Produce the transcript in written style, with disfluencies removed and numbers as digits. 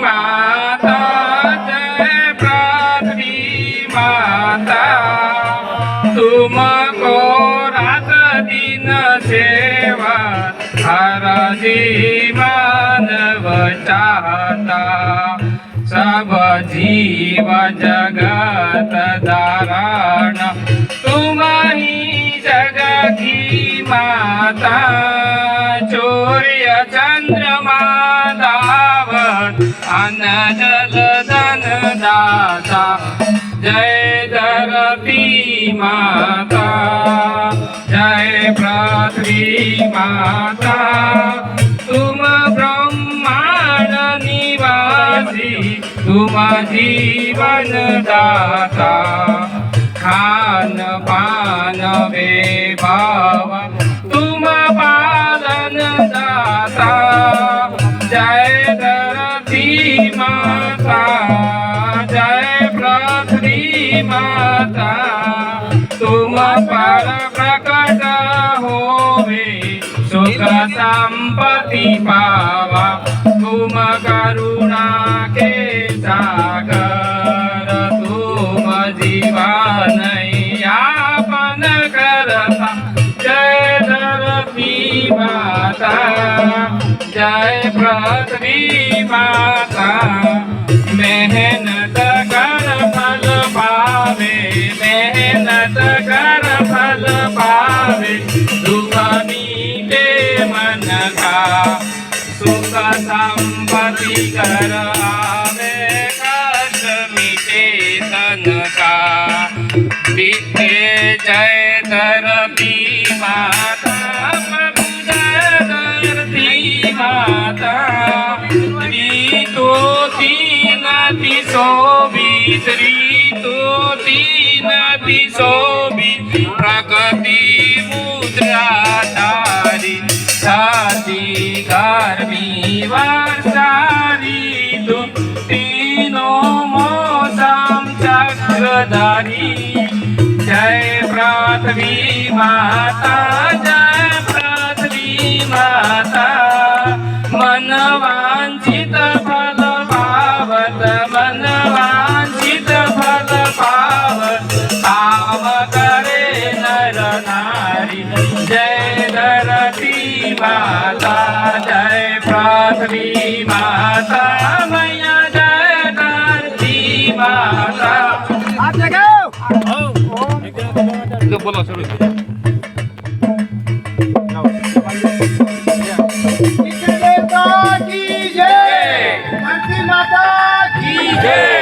माता जय पृथ्वी माता तुमको रात दिन सेवा हर जीवन चाहता सब जीव जगत धारण तुम ही जग की माता सूर्य चंद्रमा दावत अन्न जल धन दाता जय धरती माता जय पृथ्वी माता तुम ब्रह्मांड निवासी तुम जीवन दाता खान पान वैभव तुम पालन दाता जय धरती माता जय पृथ्वी माता तुम पर प्रकट होवे सुख संपत्ति पावा तुम करुणा के सागर तुम जीवन यापन करता जय धरती माता जय पृथ्वी माता मेहनत कर फल पावे मेहनत कर फल पावे दुख मीटे मन का सुख संपत्ति कर आवे कष्ट मीटे तन का बीते जय धरती माता प्रभु जय धरती माता तो तीन दिशो शोभित प्रगति मुद्रा धारी छाती गर्मी वर्षारी तीनों मौसम चक्रधारी जय पृथ्वी माता जय पृथ्वी माता मन वांछित फल पावत मन वांछित फल पावत काम करे नर नारी जय धरती माता जय पृथ्वी माता मैया जय धरती माता बोलो शुरू की जय, धरती माता की जय।